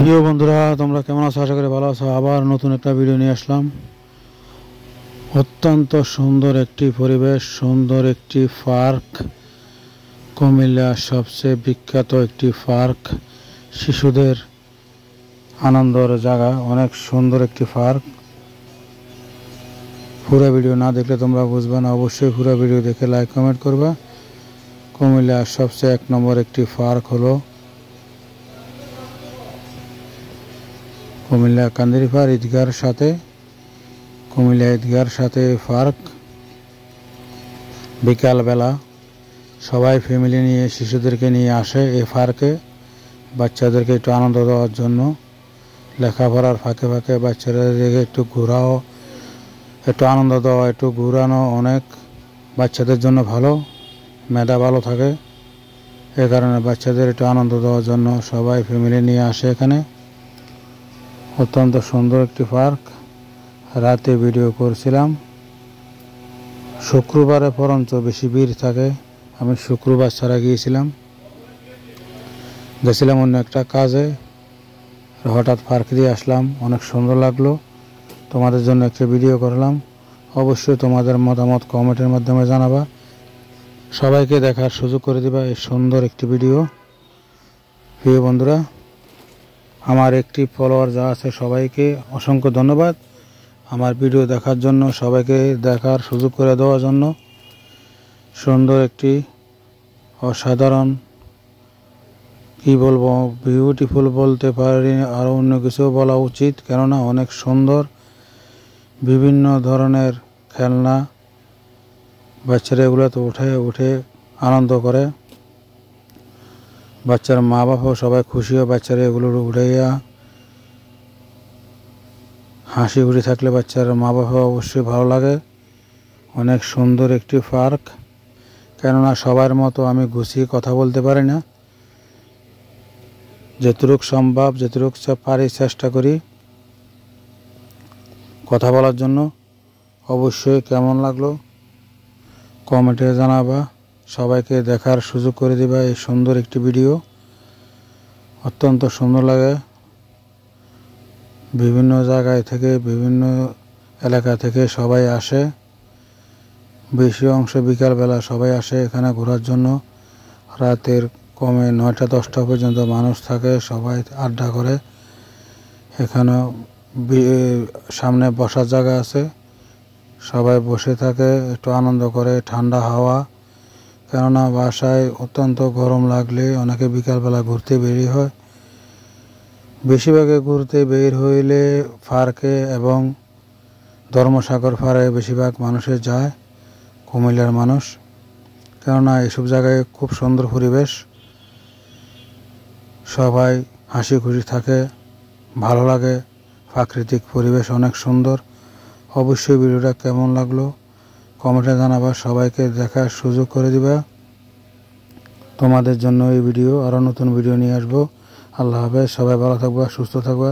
প্রিয় বন্ধুরা, তোমরা কেমন আছো? আশা করি ভালো আছো। আবার নতুন একটা ভিডিও নিয়ে আসলাম। অত্যন্ত সুন্দর একটি পরিবেশ, সুন্দর একটি পার্ক, কুমিল্লার সবচেয়ে বিখ্যাত একটি পার্ক, শিশুদের আনন্দের জায়গা, অনেক সুন্দর একটি পার্ক। পুরো ভিডিও না দেখলে তোমরা বুঝবে না, অবশ্যই পুরো ভিডিও দেখে লাইক কমেন্ট করবা। কুমিল্লার সবচেয়ে এক নম্বর একটি পার্ক হলো কুমিল্লা কান্দিরপাড় ঈদগার সাথে, কুমিল্লা ঈদগার সাথে পার্ক। বিকালবেলা সবাই ফ্যামিলি নিয়ে শিশুদেরকে নিয়ে আসে এই পার্কে, বাচ্চাদেরকে একটু আনন্দ দেওয়ার জন্য। লেখাপড়ার ফাঁকে ফাঁকে বাচ্চাদেরকে একটু ঘোরাও, একটু আনন্দ দেওয়া, একটু ঘুরানো অনেক বাচ্চাদের জন্য ভালো, মেধা ভালো থাকে। এ কারণে বাচ্চাদের একটু আনন্দ দেওয়ার জন্য সবাই ফ্যামিলি নিয়ে আসে এখানে। অত্যন্ত সুন্দর একটি পার্ক। রাতে ভিডিও করছিলাম, শুক্রবারে পরঞ্চ বেশি ভিড় থাকে। আমি শুক্রবার ছাড়া গিয়েছিলাম অন্য একটা কাজে, হঠাৎ পার্ক দিয়ে আসলাম, অনেক সুন্দর লাগলো। তোমাদের জন্য একটা ভিডিও করলাম। অবশ্যই তোমাদের মতামত কমেন্টের মাধ্যমে জানাবা, সবাইকে দেখার সুযোগ করে দিবা এই সুন্দর একটি ভিডিও। প্রিয় বন্ধুরা, আমার একটি ফলোয়ার যা আছে সবাইকে অসংখ্য ধন্যবাদ আমার ভিডিও দেখার জন্য, সবাইকে দেখার সুযোগ করে দেওয়ার জন্য। সুন্দর একটি অসাধারণ, কি বলবো, বিউটিফুল বলতে পারি, আরও অন্য কিছু বলা উচিত, কেননা অনেক সুন্দর। বিভিন্ন ধরনের খেলনা, বাচ্চারা এগুলোতে উঠে আনন্দ করে। বাচ্চার মা বাবাও সবাই খুশি হয় বাচ্চারা এগুলো উঠাইয়া। হাসি খুশি থাকলে বাচ্চার মা বাবা অবশ্যই ভালো লাগে। অনেক সুন্দর একটি পার্ক, কেননা সবার মতো আমি গুছিয়ে কথা বলতে পারি না, যতটুকু সম্ভব যতটুকু পারি চেষ্টা করি কথা বলার জন্য। অবশ্যই কেমন লাগলো কমেন্টে জানাবা, সবাইকে দেখার সুযোগ করে দিবা এই সুন্দর একটি ভিডিও। অত্যন্ত সুন্দর লাগে। বিভিন্ন জায়গায় থেকে, বিভিন্ন এলাকা থেকে সবাই আসে, বেশি অংশ বিকালবেলা সবাই আসে এখানে ঘোরার জন্য। রাতের কমে 9টা-10টা পর্যন্ত মানুষ থাকে, সবাই আড্ডা করে। এখানে সামনে বসার জায়গা আছে, সবাই বসে থাকে, একটু আনন্দ করে, ঠান্ডা হাওয়া। কেননা বাসায় অত্যন্ত গরম লাগলে অনেকে বিকালবেলা ঘুরতে বেরিয়ে হয়। বেশিরভাগে ঘুরতে বের হইলে পার্কে এবং ধর্মসাগর পাড়ে বেশিরভাগ মানুষের যায়, কুমিল্লার মানুষ। কেননা এইসব জায়গায় খুব সুন্দর পরিবেশ, সবাই হাসি খুশি থাকে, ভালো লাগে, প্রাকৃতিক পরিবেশ অনেক সুন্দর। অবশ্যই ভিডিওটা কেমন লাগলো কমেন্টে জানাবা, সবাইকে দেখার সুযোগ করে দিবা। তোমাদের জন্য এই ভিডিও, আরও নতুন ভিডিও নিয়ে আসবো। আল্লাহ হাফেজ, সবাই ভালো থাকবা, সুস্থ থাকবা।